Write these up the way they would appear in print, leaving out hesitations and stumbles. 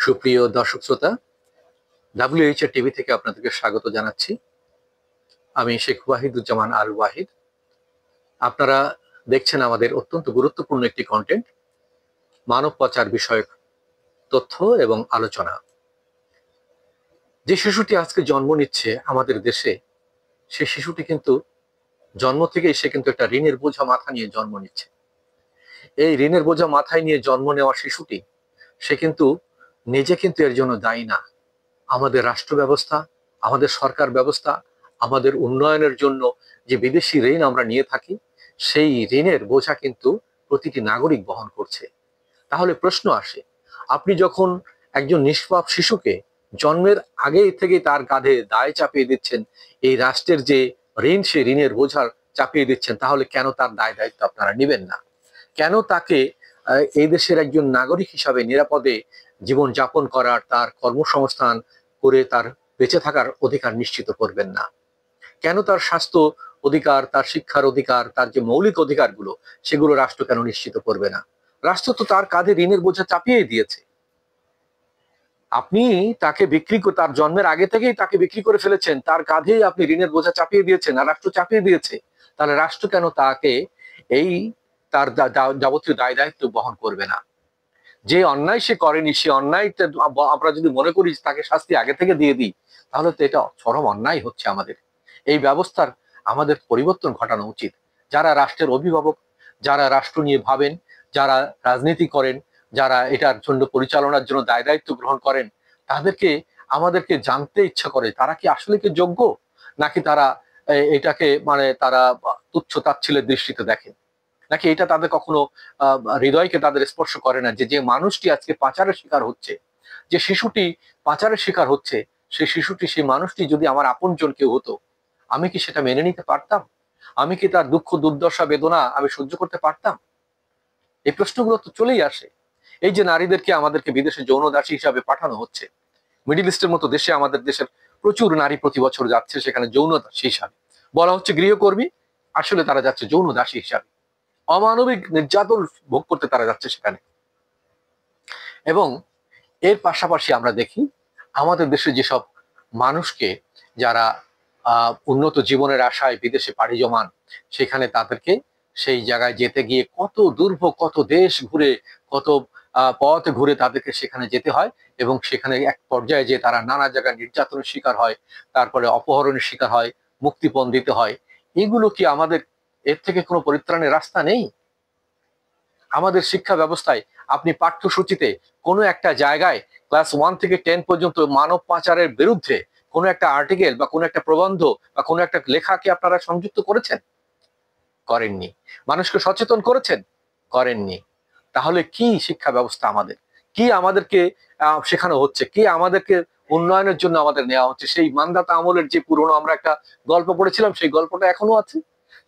সুপ্রিয় দর্শক শ্রোতা, WHR টিভি থেকে আপনাদেরকে স্বাগত জানাচ্ছি। আমি শেখ ওয়াহিদুজ্জামান আল ওয়াহিদ। আপনারা দেখছেন আমাদের অত্যন্ত গুরুত্বপূর্ণ একটি কন্টেন্ট, মানব পাচার বিষয়ক তথ্য এবং আলোচনা। যে শিশুটি আজকে জন্ম নিচ্ছে আমাদের দেশে, সে শিশুটি কিন্তু জন্ম থেকেই সে কিন্তু একটা ঋণের বোঝা মাথা নিয়ে জন্ম নিচ্ছে। এই ঋণের বোঝা মাথায় নিয়ে জন্ম নেওয়া শিশুটি সে কিন্তু নিজে কিন্তু এর জন্য দায়ী না। আমাদের রাষ্ট্র ব্যবস্থা, আমাদের সরকার ব্যবস্থা, আমাদের উন্নয়নের জন্য যে বিদেশি ঋণ আমরা নিয়ে থাকি, সেই ঋণের বোঝা কিন্তু প্রতিটি নাগরিক বহন করছে। তাহলে প্রশ্ন আসে, আপনি যখন একজন নিষ্পাপ শিশুকে জন্মের আগে থেকে তার কাঁধে দায় চাপিয়ে দিচ্ছেন, এই রাষ্ট্রের যে ঋণ, সেই ঋণের বোঝা চাপিয়ে দিচ্ছেন, তাহলে কেন তার দায় দায়িত্ব আপনারা নেবেন না? কেন তাকে এই দেশের একজন নাগরিক হিসাবে নিরাপদে জীবন যাপন করার, তার কর্মসংস্থান করে তার বেঁচে থাকার অধিকার নিশ্চিত করবেন না? কেন তার স্বাস্থ্য অধিকার, তার শিক্ষার অধিকার, তার যে মৌলিক অধিকারগুলো, সেগুলো রাষ্ট্র কেন নিশ্চিত করবে না? রাষ্ট্র তো তার কাঁধে ঋণের বোঝা চাপিয়ে দিয়েছে। আপনি তাকে তার জন্মের আগে থেকেই তাকে বিক্রি করে ফেলেছেন, তার কাঁধেই আপনি ঋণের বোঝা চাপিয়ে দিয়েছেন, আর রাষ্ট্র চাপিয়ে দিয়েছে। তাহলে রাষ্ট্র কেন তাকে এই তার যাবতীয় দায় দায়িত্ব বহন করবে না? যে অন্যায় সে করেনি, সে অন্যায়টা আমরা যদি মনে করি তাকে শাস্তি আগে থেকে দিয়ে দিই, তাহলে তো এটা চরম অন্যায় হচ্ছে। আমাদের এই ব্যবস্থার আমাদের পরিবর্তন ঘটানো উচিত। যারা রাষ্ট্রের অভিভাবক, যারা রাষ্ট্র নিয়ে ভাবেন, যারা রাজনীতি করেন, যারা এটার জন্য পরিচালনার জন্য দায় দায়িত্ব গ্রহণ করেন, তাদেরকে আমাদেরকে জানতে ইচ্ছা করে তারা কি আসলে কি যোগ্য, নাকি তারা এটাকে তারা তুচ্ছ তাচ্ছিল্যের দৃষ্টিতে দেখেন, নাকি এটা তাদের কখনো হৃদয়কে তাদের স্পর্শ করে না যে যে মানুষটি আজকে পাচারের শিকার হচ্ছে, যে শিশুটি পাচারের শিকার হচ্ছে, সেই মানুষটি যদি আমার আপনজন কেউ হতো, আমি কি সেটা মেনে নিতে পারতাম? আমি কি তার দুঃখ দুর্দশা বেদনা আমি সহ্য করতে পারতাম? এই প্রশ্নগুলো তো চলেই আসে। এই যে নারীদেরকে আমাদেরকে বিদেশে যৌন দাসী হিসাবে পাঠানো হচ্ছে, মিডিল ইস্টের মতো দেশে আমাদের দেশের প্রচুর নারী প্রতি বছর যাচ্ছে সেখানে যৌন দাসী হিসাবে। বলা হচ্ছে গৃহকর্মী, আসলে তারা যাচ্ছে যৌন দাসী হিসাবে। অমানবিক নির্যাতন ভোগ করতে তারা যাচ্ছে সেখানে। এবং এর পাশাপাশি আমরা দেখি আমাদের দেশে যেসব মানুষকে, যারা উন্নত জীবনের আশায় বিদেশে পাড়ি জমান, সেখানে তাদেরকে সেই জায়গায় যেতে গিয়ে কত দুর্ভোগ, কত দেশ ঘুরে, কত পথ ঘুরে তাদেরকে সেখানে যেতে হয়, এবং সেখানে এক পর্যায়ে যে তারা নানা জায়গায় নির্যাতনের শিকার হয়, তারপরে অপহরণের শিকার হয়, মুক্তিপণ দিতে হয়। এগুলো কি আমাদের, এর থেকে কোনো পরিত্রাণের রাস্তা নেই? আমাদের শিক্ষা ব্যবস্থায় আপনি পাঠ্যসূচিতে কোনো একটা জায়গায় ক্লাস 1 থেকে 10 পর্যন্ত মানব পাচারের বিরুদ্ধে কোনো একটা আর্টিকেল বা কোনো একটা প্রবন্ধ বা কোনো একটা লেখাকে আপনারা সংযুক্ত করেছেন? করেননি। মানুষকে সচেতন করেছেন? করেননি। তাহলে কি শিক্ষা ব্যবস্থা আমাদের? কি আমাদেরকে শেখানো হচ্ছে? কি আমাদেরকে উন্নয়নের জন্য আমাদের নেওয়া হচ্ছে? সেই মান্ধাতা আমলের যে পুরনো আমরা একটা গল্প পড়েছিলাম, সেই গল্পটা এখনো আছে,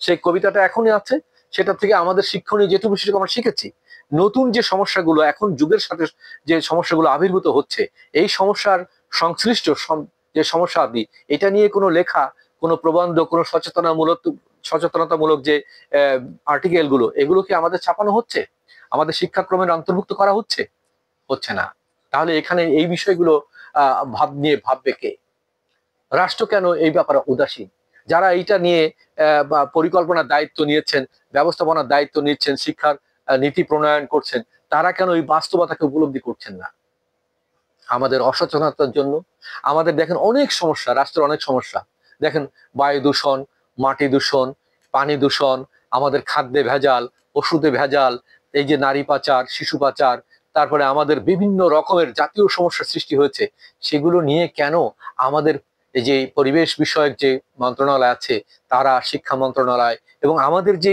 সেই কবিতাটা এখনই আছে। সেটা থেকে আমাদের শিক্ষণীয় যেটুকু সেটুকু আমরা শিখেছি। নতুন যে সমস্যাগুলো এখন যুগের সাথে যে সমস্যাগুলো আবির্ভূত হচ্ছে, এই সমস্যার সংশ্লিষ্ট যে সমস্যাদি, এটা নিয়ে কোনো লেখা, কোনো প্রবন্ধ, কোনো সচেতনতামূলক যে আর্টিকেল গুলো, এগুলো কি আমাদের ছাপানো হচ্ছে? আমাদের শিক্ষাক্রমের অন্তর্ভুক্ত করা হচ্ছে? হচ্ছে না। তাহলে এখানে এই বিষয়গুলো ভাববে কে? রাষ্ট্র কেন এই ব্যাপারে উদাসীন? যারা এইটা নিয়ে বা পরিকল্পনার দায়িত্ব নিয়েছেন, ব্যবস্থাপনার দায়িত্ব নিচ্ছেন, শিক্ষার নীতি প্রণয়ন করছেন, তারা কেন এই বাস্তবতাকে উপলব্ধি করছেন না? আমাদের অসচেতনতার জন্য আমাদের দেখেন অনেক সমস্যা, রাষ্ট্রের অনেক সমস্যা। দেখেন বায়ু দূষণ, মাটি দূষণ, পানি দূষণ, আমাদের খাদ্যে ভেজাল, ওষুধে ভেজাল, এই যে নারী পাচার, শিশু পাচার, তারপরে আমাদের বিভিন্ন রকমের জাতীয় সমস্যার সৃষ্টি হয়েছে। সেগুলো নিয়ে কেন আমাদের এই যে পরিবেশ বিষয়ক যে মন্ত্রণালয় আছে, তারা, শিক্ষা মন্ত্রণালয় এবং আমাদের যে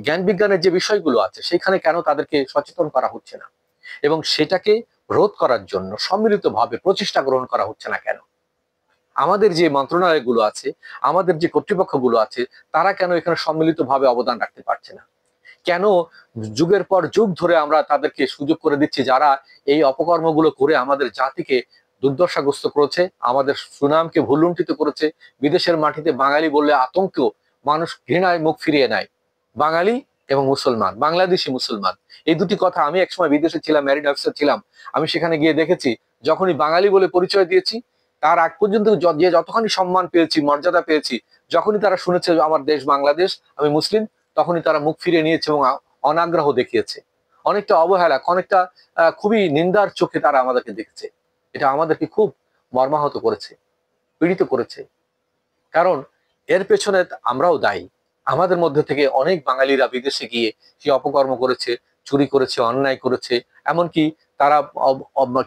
জ্ঞান বিজ্ঞানের যে বিষয়গুলো আছে, সেখানে কেন তাদেরকে সচেতন করা হচ্ছে না? এবং সেটাকে রোধ করার জন্য সম্মিলিতভাবে প্রচেষ্টা গ্রহণ করা হচ্ছে না কেন? আমাদের যে মন্ত্রণালয়গুলো আছে, আমাদের যে কর্তৃপক্ষগুলো আছে, তারা কেন এখানে সম্মিলিতভাবে অবদান রাখতে পারছে না? কেন যুগের পর যুগ ধরে আমরা তাদেরকে সুযোগ করে দিচ্ছি, যারা এই অপকর্মগুলো করে আমাদের জাতিকে দুর্দশাগ্রস্ত করেছে, আমাদের সুনামকে ভুলুণ্ঠিত করেছে। বিদেশের মাটিতে বাঙালি বললে আতঙ্ক, মানুষ ঘৃণায় মুখ ফিরিয়ে নেয়। বাঙালি এবং মুসলমান, বাংলাদেশি মুসলমান, এই দুটি কথা, আমি একসময় বিদেশে ছিলাম, ম্যারিড অফিসার ছিলাম, আমি সেখানে গিয়ে দেখেছি যখনই বাঙালি বলে পরিচয় দিয়েছি, তার আগ পর্যন্ত যে যতখানি সম্মান পেয়েছি, মর্যাদা পেয়েছি, যখনই তারা শুনেছে আমার দেশ বাংলাদেশ, আমি মুসলিম, তখনই তারা মুখ ফিরিয়ে নিয়েছে এবং অনাগ্রহ দেখিয়েছে। অনেকটা অবহেলা, অনেকটা খুবই নিন্দার চোখে তারা আমাদেরকে দেখেছে। এটা আমাদেরকে খুব মর্মাহত করেছে, পীড়িত করেছে। কারণ এর পেছনে আমরাও দায়ী। আমাদের মধ্যে থেকে অনেক বাঙালিরা বিদেশে গিয়ে সে অপকর্ম করেছে, চুরি করেছে, অন্যায় করেছে, এমনকি তারা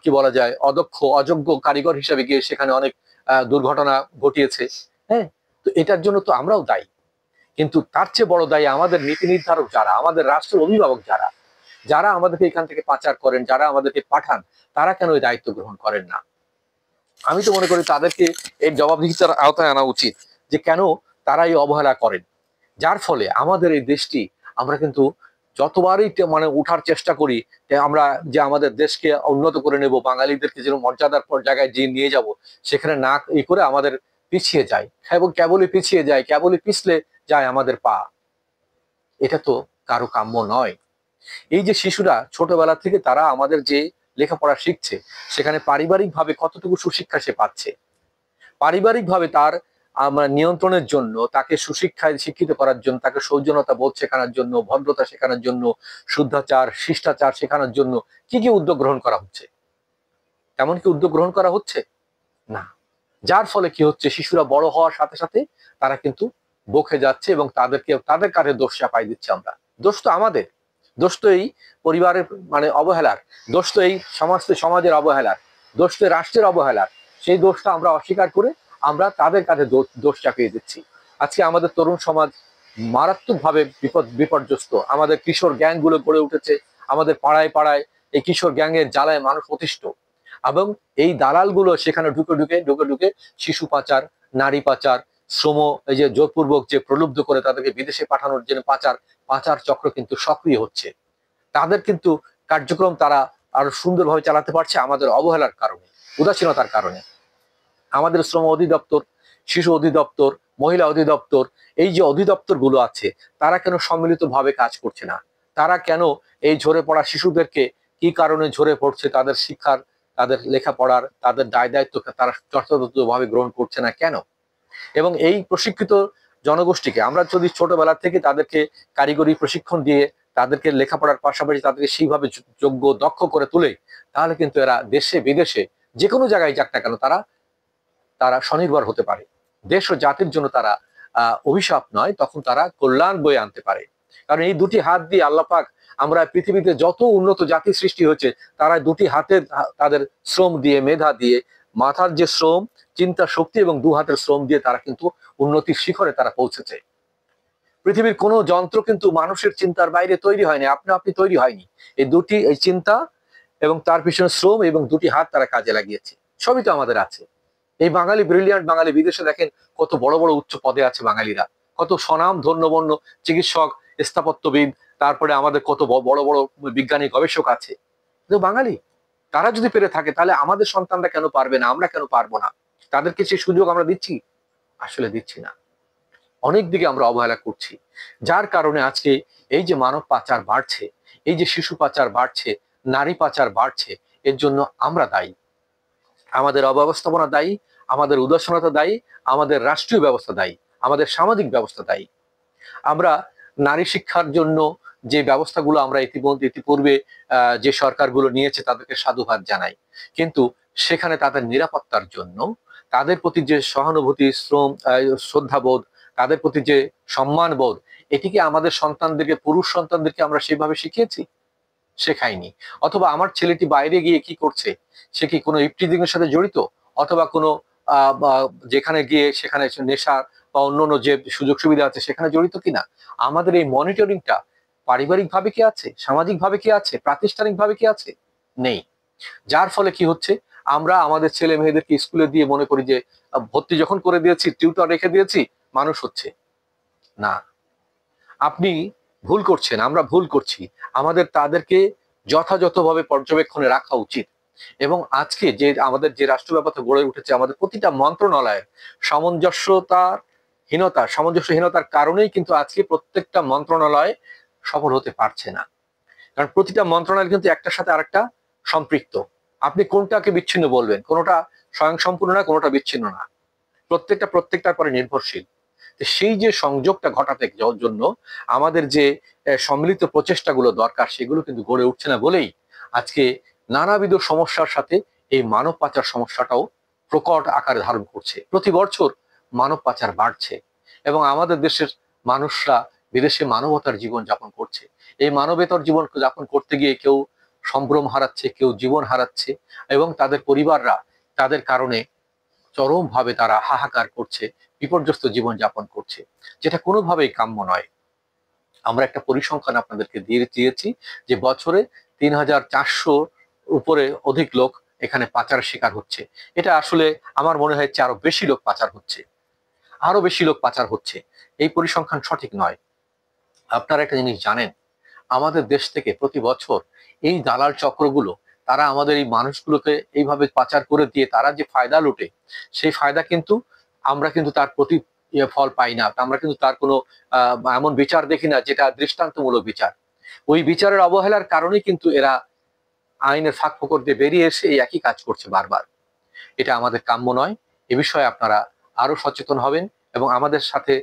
কি বলা যায়, অদক্ষ অযোগ্য কারিগর হিসেবে গিয়ে সেখানে অনেক দুর্ঘটনা ঘটিয়েছে। হ্যাঁ, তো এটার জন্য তো আমরাও দায়ী। কিন্তু তার চেয়ে বড় দায়ী আমাদের নীতি নির্ধারক যারা, আমাদের রাষ্ট্রের অভিভাবক যারা, যারা আমাদেরকে এখান থেকে পাচার করেন, যারা আমাদেরকে পাঠান, তারা কেন এই দায়িত্ব গ্রহণ করেন না? আমি তো মনে করি তাদেরকে এই জবাবদিহিতার আওতায় আনা উচিত, যে কেন তারা এই অবহেলা করেন, যার ফলে আমাদের এই দেশটি, আমরা কিন্তু যতবারই মানে উঠার চেষ্টা করি, আমরা যে আমাদের দেশকে উন্নত করে নেব, বাঙালিদেরকে যেন মর্যাদার পর জায়গায় যে নিয়ে যাব, সেখানে না ই করে আমাদের পিছিয়ে যায়, এবং কেবলই পিছিয়ে যায়, কেবলই পিছলে যায় আমাদের পা। এটা তো কারো কাম্য নয়। এই যে শিশুরা ছোটবেলা থেকে তারা আমাদের যে লেখাপড়া শিখছে, সেখানে পারিবারিক ভাবে কতটুকু সুশিক্ষা সে পাচ্ছে, পারিবারিক ভাবে তার নিয়ন্ত্রণের জন্য, তাকে সুশিক্ষায় শিক্ষিত করার জন্য, তাকে সৌজন্যতা বোধ শেখানোর জন্য, ভদ্রতা শেখানোর জন্য, শুদ্ধাচার শিষ্টাচার শেখানোর জন্য কি কি উদ্যোগ গ্রহণ করা হচ্ছে? তেমন কি উদ্যোগ গ্রহণ করা হচ্ছে না। যার ফলে কি হচ্ছে, শিশুরা বড় হওয়ার সাথে সাথে তারা কিন্তু বকে যাচ্ছে এবং তাদের কাঁধে দোষ চাপাই দিচ্ছে আমরা। দোষ তো আমাদের, দোষ তো এই পরিবারের মানে অবহেলার, দোষ তো এই সমাজের অবহেলার, দোষ তো রাষ্ট্রের অবহেলার। সেই দোষটা আমরা অস্বীকার করে আমরা তাদের কাঁধে দোষ চাপিয়ে দিচ্ছি। আজকে আমাদের তরুণ সমাজ মারাত্মকভাবে বিপর্যস্ত। আমাদের কিশোর গ্যাং গুলো গড়ে উঠেছে, আমাদের পাড়ায় পাড়ায় এই কিশোর গ্যাংয়ের জ্বালায় মানুষ অতিষ্ঠ, এবং এই দালালগুলো সেখানে ঢুকে ঢুকে ঢুকে ঢুকে শিশু পাচার, নারী পাচার, শ্রম, এই যে জোরপূর্বক যে প্রলুব্ধ করে তাদেরকে বিদেশে পাঠানোর জন্য পাচার চক্র কিন্তু সক্রিয় হচ্ছে। তাদের কিন্তু কার্যক্রম তারা আরো সুন্দরভাবে চালাতে পারছে আমাদের অবহেলার কারণে, উদাসীনতার কারণে। আমাদের শ্রম অধিদপ্তর, শিশু অধিদপ্তর, মহিলা অধিদপ্তর, এই যে অধিদপ্তর গুলো আছে, তারা কেন সম্মিলিতভাবে কাজ করছে না? তারা কেন এই ঝরে পড়া শিশুদেরকে কি কারণে ঝরে পড়ছে, তাদের শিক্ষার, তাদের লেখাপড়ার, তাদের দায় দায়িত্ব তারা যথাযথভাবে গ্রহণ করছে না কেন? এবং এই প্রশিক্ষিত জনগোষ্ঠীকে আমরা যদি ছোটবেলা থেকে তাদেরকে কারিগরি প্রশিক্ষণ দিয়ে তাদেরকে লেখাপড়ার পাশাপাশি তাদেরকে সেইভাবে যোগ্য দক্ষ করে তুলে, তাহলে কিন্তু এরা দেশে বিদেশে যে কোনো জায়গায় যাক না কেন, তারা তারা স্বনির্ভর হতে পারে। দেশ ও জাতির জন্য তারা অভিশাপ নয়, তখন তারা কল্যাণ বয়ে আনতে পারে। কারণ এই দুটি হাত দিয়ে আল্লাহ পাক, আমরা পৃথিবীতে যত উন্নত জাতি সৃষ্টি হয়েছে, তারা দুটি হাতে তাদের শ্রম দিয়ে, মেধা দিয়ে, মাথার যে শ্রম, চিন্তা শক্তি এবং দু হাতের শ্রম দিয়ে তারা কিন্তু উন্নতির শিখরে তারা পৌঁছেছে। পৃথিবীর কোনো যন্ত্র কিন্তু মানুষের চিন্তার বাইরে তৈরি হয়নি, আপনি তৈরি হয়নি। এই চিন্তা এবং তার পিছনে শ্রম এবং দুটি হাত তারা কাজে লাগিয়েছে, সবই তো আমাদের আছে। এই বাঙালি, ব্রিলিয়ান্ট বাঙালি, বিদেশে দেখেন কত বড় বড় উচ্চ পদে আছে বাঙালিরা, কত স্বনাম ধন্যবন্য চিকিৎসক, স্থাপত্যবিদ, তারপরে আমাদের কত বড় বড় বিজ্ঞানী গবেষক আছে, কিন্তু বাঙালি। তারা যদি পেরে থাকে, তাহলে আমাদের সন্তানরা কেন পারবে না, আমরা কেন পারবো না? তাদেরকে সেই সুযোগ আমরা দিচ্ছি? আসলে দিচ্ছি না। অনেক দিকে আমরা অবহেলা করছি, যার কারণে আজকে এই যে মানব পাচার বাড়ছে, এই যে শিশু পাচার বাড়ছে, নারী পাচার বাড়ছে, এর জন্য আমরা দায়ী। আমাদের অব্যবস্থাপনা দায়ী, আমাদের উদাসীনতা দায়ী, আমাদের রাষ্ট্রীয় ব্যবস্থা দায়ী, আমাদের সামাজিক ব্যবস্থা দায়ী। আমরা নারী শিক্ষার জন্য যে ব্যবস্থাগুলো আমরা ইতিপূর্বে যে সরকারগুলো নিয়েছে, তাদেরকে সাধুবাদ জানাই, কিন্তু সেখানে তাদের নিরাপত্তার জন্য, তাদের প্রতি যে সহানুভূতি, শ্রদ্ধাবোধ, তাদের প্রতি যে সম্মানবোধ, এটিকে আমাদের সন্তানদেরকে, পুরুষ সন্তানদেরকে আমরা সেভাবে শিখিয়েছি? শেখায়নি। অথবা আমার ছেলেটি বাইরে গিয়ে কি করছে, সে কি কোনো ইফটিজিং এর সাথে জড়িত, অথবা কোনো যেখানে গিয়ে সেখানে নেশা বা অন্যান্য যে সুযোগ সুবিধা আছে সেখানে জড়িত কিনা, আমাদের এই মনিটরিংটা পারিবারিক ভাবে কি আছে, সামাজিক ভাবে কি আছে, প্রাতিষ্ঠানিক ভাবে কি আছে? নেই। যার ফলে কি হচ্ছে, আমরা আমাদের ছেলে মেয়েদেরকে স্কুলে দিয়ে মনে করি যে ভর্তি যখন করে দিয়েছি, টিউটর রেখে দিয়েছি, মানুষ হচ্ছে না। আপনি ভুল করছেন, আমরা ভুল করছি। আমাদের তাদেরকে যথাযথভাবে পর্যবেক্ষণে রাখা উচিত। এবং আজকে যে আমাদের যে রাষ্ট্র ব্যবস্থা গড়ে উঠেছে, আমাদের প্রতিটা মন্ত্রণালয়ের সামঞ্জস্যহীনতার কারণেই কিন্তু আজকে প্রত্যেকটা মন্ত্রণালয় সফল হতে পারছে না। কারণ প্রতিটা মন্ত্রণালয় কিন্তু একটার সাথে আরেকটা সম্পৃক্ত। আপনি কোনটাকে বিচ্ছিন্ন বলবেন? কোনোটা স্বয়ংসম্পূর্ণ না, কোনোটা বিচ্ছিন্ন না। প্রত্যেকটা প্রত্যেকটার পরে নির্ভরশীল। তো সেই যে সংযোগটা ঘটাতে জন্য আমাদের যে সম্মিলিত প্রচেষ্টাগুলো দরকার, সেগুলো কিন্তু গড়ে উঠছে না বলেই আজকে নানাবিধ সমস্যার সাথে এই মানব পাচার সমস্যাটাও প্রকট আকারে ধারণ করছে। প্রতি বছর মানব পাচার বাড়ছে এবং আমাদের দেশের মানুষরা বিদেশে মানবতার জীবন যাপন করছে। এই মানবেতর জীবন যাপন করতে গিয়ে কেউ সম্ভ্রম হারাচ্ছে, কেউ জীবন হারাচ্ছে এবং তাদের পরিবাররা তাদের কারণে চরমভাবে তারা হাহাকার করছে, বিপর্যস্ত জীবন যাপন করছে, যেটা কোনোভাবেই কাম্য নয়। আমরা একটা পরিসংখ্যান আপনাদেরকে দিয়েছি যে বছরে ৩,৪০০ উপরে অধিক লোক এখানে পাচারের শিকার হচ্ছে। এটা আসলে আমার মনে হচ্ছে আরো বেশি লোক পাচার হচ্ছে, আরো বেশি লোক পাচার হচ্ছে। এই পরিসংখ্যান সঠিক নয়। আপনারা একটা জিনিস জানেন, আমাদের দেশ থেকে প্রতি বছর এই দালাল চক্রগুলো তারা আমাদের এই মানুষগুলোকে এইভাবে পাচার করে দিয়ে তারা যে ফায়দা লুটে, সেই ফায়দা কিন্তু আমরা কিন্তু তার প্রতি ফল পাই না। আমরা কিন্তু তার কোনো এমন বিচার দেখি না যেটা দৃষ্টান্তমূলক বিচার। ওই বিচারের অবহেলার কারণেই কিন্তু এরা আইনের ফাঁক ফোকর দিয়ে বেরিয়ে এসে এই একই কাজ করছে বারবার। এটা আমাদের কাম্য নয়। এ বিষয়ে আপনারা আরো সচেতন হবেন এবং আমাদের সাথে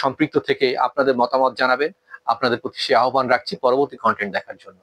সম্পৃক্ত থেকে আপনাদের মতামত জানাবেন। আপনাদের প্রতি সে আহ্বান রাখছি পরবর্তী কন্টেন্ট দেখার জন্য।